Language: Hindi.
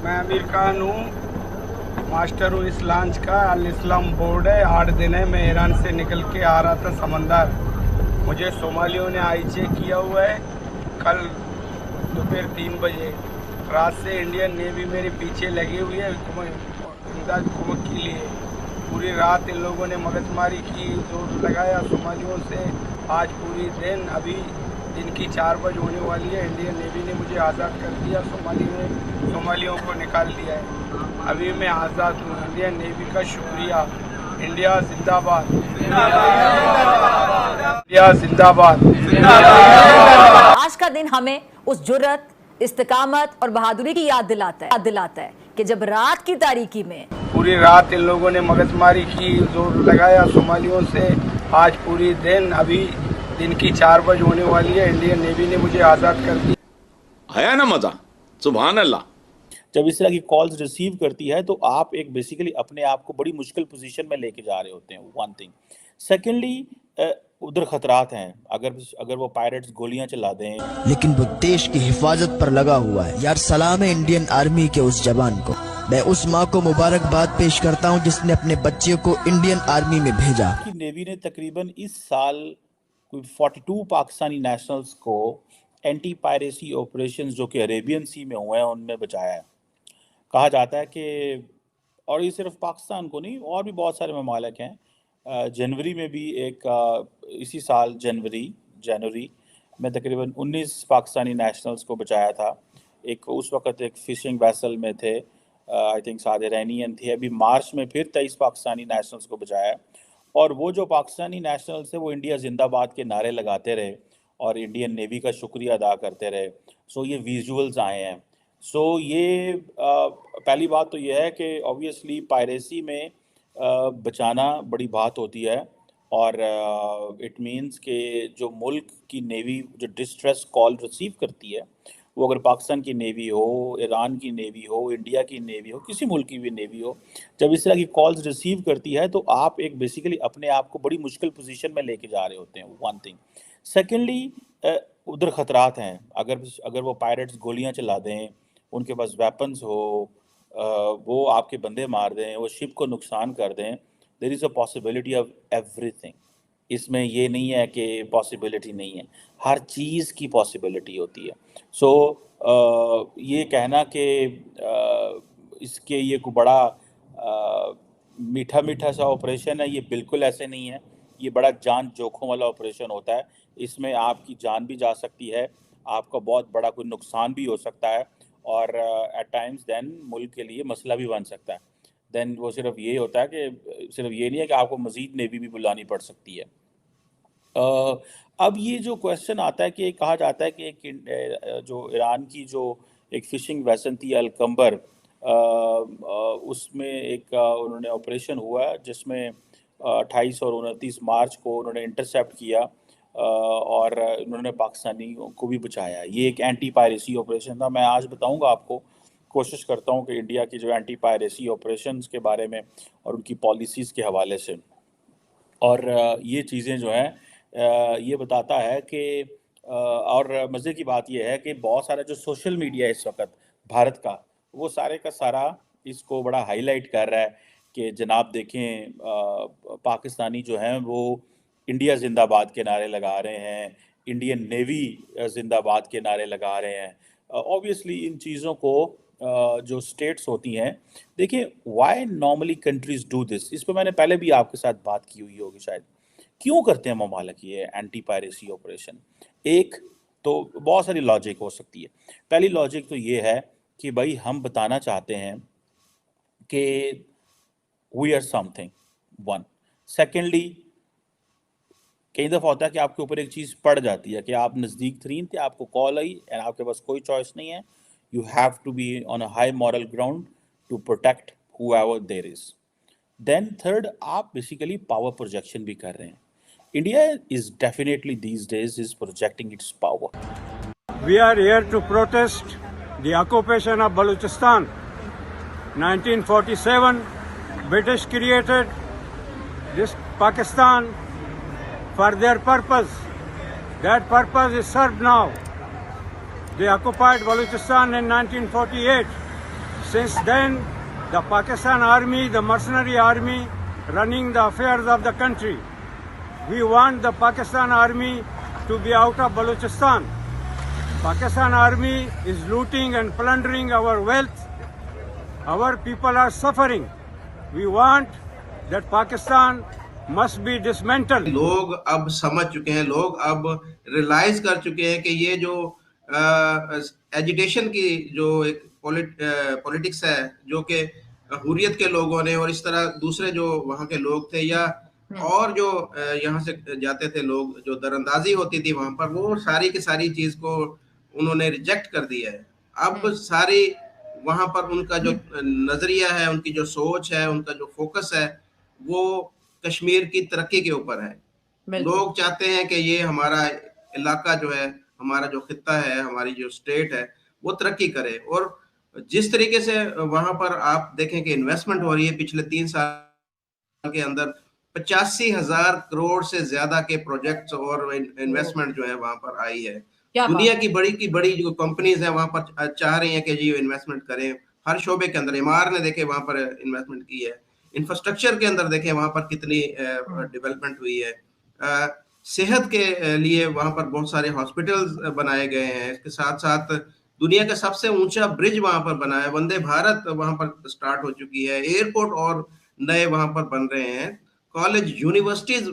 मैं आमिर खान हूँ, मास्टर हूँ इस लॉन्च का। अल इस्लाम बोर्ड है, 8 दिन है। मैं ईरान से निकल के आ रहा था समंदर, मुझे सोमालियों ने आई चेक किया हुआ है कल दोपहर 3 बजे। रात से इंडियन नेवी मेरे पीछे लगी हुई है इमदाद हुकूमत के लिए। पूरी रात इन लोगों ने मगजमारी की, जोर लगाया सोमालियों से। आज पूरी दिन अभी दिन की 4 बजे होने वाली है। इंडियन नेवी ने मुझे आज़ाद कर दिया, सोमालियों को निकाल दिया है। अभी मैं आज़ाद हूँ। इंडियन नेवी का शुक्रिया। इंडिया जिंदाबाद, इंडिया जिंदाबाद। आज का दिन हमें उस जुर्रत, इस्तिकामत और बहादुरी की याद दिलाता है कि जब रात की तारीकी में पूरी रात इन लोगों ने मगजमारी की, जोर लगाया सोमालियों से। आज पूरी दिन अभी दिन की 4 बजे होने वाली है। इंडियन नेवी ने मुझे आज़ाद कर दिया। आया ना मजा, सुभान अल्लाह। जब इस तरह की कॉल्स रिसीव करती है तो आप एक बेसिकली अपने आप को बड़ी मुश्किल पोजीशन में लेके जा रहे होते हैं, वन थिंग। सेकेंडली, उधर खतरात हैं। अगर वो पायरेट्स गोलियां चला दें, लेकिन वो देश की हिफाजत पर लगा हुआ है। यार सलाम है इंडियन आर्मी के उस जवान को। मैं उस माँ को मुबारकबाद पेश करता हूँ जिसने अपने बच्चे को इंडियन आर्मी में भेजा। नेवी ने तकरीबन इस साल कोई 42 पाकिस्तानी नेशनल्स को एंटी पायरेसी ऑपरेशंस जो कि अरेबियन सी में हुए हैं उनमें बचाया है। कहा जाता है कि, और ये सिर्फ पाकिस्तान को नहीं, और भी बहुत सारे ममालिक हैं। जनवरी में भी इसी साल जनवरी में तकरीबन 19 पाकिस्तानी नेशनल्स को बचाया था। उस वक़्त एक फ़िशिंग वेसल में थे, आई थिंक साद इरानियन थे। अभी मार्च में फिर 23 पाकिस्तानी नेशनल्स को बचाया। और वो जो पाकिस्तानी नेशनल्स थे वो इंडिया जिंदाबाद के नारे लगाते रहे और इंडियन नेवी का शुक्रिया अदा करते रहे। सो ये विजुअल्स आए हैं। सो ये पहली बात तो ये है कि ऑब्वियसली पायरेसी में बचाना बड़ी बात होती है। और इट मीन्स कि जो मुल्क की नेवी जो डिस्ट्रेस कॉल रिसीव करती है, वो अगर पाकिस्तान की नेवी हो, ईरान की नेवी हो, इंडिया की नेवी हो, किसी मुल्क की भी नेवी हो, जब इस तरह की कॉल्स रिसीव करती है तो आप एक बेसिकली अपने आप को बड़ी मुश्किल पोजीशन में लेके जा रहे होते हैं, वन थिंग। सेकेंडली, उधर खतरात हैं। अगर वो पायरेट्स गोलियां चला दें, उनके पास वेपन्स हो, वो आपके बंदे मार दें, वो शिप को नुकसान कर दें, there is a possibility of everything. इसमें ये नहीं है कि पॉसिबिलिटी नहीं है, हर चीज़ की पॉसिबिलिटी होती है। सो ये कहना कि इसके ये कोई बड़ा मीठा सा ऑपरेशन है, ये बिल्कुल ऐसे नहीं है। ये बड़ा जान जोखों वाला ऑपरेशन होता है। इसमें आपकी जान भी जा सकती है, आपका बहुत बड़ा कोई नुकसान भी हो सकता है, और एट टाइम्स देन मुल्क के लिए मसला भी बन सकता है। देन वो सिर्फ ये होता है कि सिर्फ ये नहीं है कि आपको मज़ीद नेवी भी बुलानी पड़ सकती है। अब ये जो क्वेश्चन आता है कि कहा जाता है कि जो ईरान की जो एक फ़िशिंग वेसल थी अलकम्बर, उसमें उन्होंने ऑपरेशन हुआ जिसमें 28 और 29 मार्च को उन्होंने इंटरसेप्ट किया, और उन्होंने पाकिस्तानियों को भी बचाया। ये एक एंटी पायरेसी ऑपरेशन था। मैं आज बताऊंगा आपको, कोशिश करता हूं कि इंडिया की जो एंटी पायरेसी ऑपरेशंस के बारे में और उनकी पॉलिसीज़ के हवाले से, और ये चीज़ें जो हैं ये बताता है कि और मज़े की बात यह है कि बहुत सारा जो सोशल मीडिया इस वक्त भारत का, वो सारे का सारा इसको बड़ा हाईलाइट कर रहा है कि जनाब देखें, पाकिस्तानी जो हैं वो इंडिया जिंदाबाद के नारे लगा रहे हैं, इंडियन नेवी जिंदाबाद के नारे लगा रहे हैं। ऑब्वियसली इन चीज़ों को जो स्टेट्स होती हैं, देखिए why normally countries do this, इस पर मैंने पहले भी आपके साथ बात की हुई होगी शायद। क्यों करते हैं ममालिक ये एंटी पायरेसी ऑपरेशन? एक तो बहुत सारी लॉजिक हो सकती है। पहली लॉजिक तो ये है कि भाई हम बताना चाहते हैं कि we are something, one. Secondly, कई दफ़ा होता है कि आपके ऊपर एक चीज़ पड़ जाती है कि आप नज़दीक तरीन थे, आपको कॉल आई एंड आपके पास कोई चॉइस नहीं है, you have to be on a high moral ground to protect whoever there is. Then third, आप बेसिकली पावर प्रोजेक्शन भी कर रहे हैं। India is definitely these days is projecting its power. We are here to protest the occupation of Balochistan. 1947, British created this Pakistan for their purpose. That purpose is served now. They occupied Balochistan in 1948. Since then, the Pakistan army, the mercenary army, running the affairs of the country. We want the Pakistan army to be out of Balochistan. Pakistan army is looting and plundering our wealth. Our people are suffering. We want that Pakistan must be dismantled. लोग अब समझ चुके हैं, लोग अब रियलाइज कर चुके हैं कि ये जो एजिटेशन की जो एक पॉलिटिक्स है, जो कि हुर्रियत के लोगों ने और इस तरह दूसरे जो वहाँ के लोग थे या और जो यहाँ से जाते थे लोग, जो दरअंदाजी होती थी वहाँ पर, वो सारी की सारी चीज को उन्होंने रिजेक्ट कर दिया है। अब सारी वहाँ पर उनका जो नजरिया है, उनकी जो सोच है, उनका जो फोकस है, वो कश्मीर की तरक्की के ऊपर है। लोग चाहते हैं कि ये हमारा इलाका जो है, हमारा जो खित्ता है, हमारी जो स्टेट है, वो तरक्की करे। और जिस तरीके से वहां पर आप देखें कि इन्वेस्टमेंट हो रही है, पिछले 3 साल के अंदर 85,000 करोड़ से ज्यादा के प्रोजेक्ट्स और इन्वेस्टमेंट जो है वहां पर आई है। दुनिया की बड़ी जो कंपनीज है वहां पर चाह रही हैं कि जी इन्वेस्टमेंट करें हर शोबे के अंदर। एमआर ने देखे वहां पर इन्वेस्टमेंट की है, इंफ्रास्ट्रक्चर के अंदर देखें वहां पर कितनी डेवलपमेंट हुई है, सेहत के लिए वहां पर बहुत सारे हॉस्पिटल्स बनाए गए हैं। इसके साथ साथ दुनिया का सबसे ऊंचा ब्रिज वहां पर बना है, वंदे भारत वहां पर स्टार्ट हो चुकी है, एयरपोर्ट और नए वहां पर बन रहे हैं, कॉलेज यूनिवर्सिटीज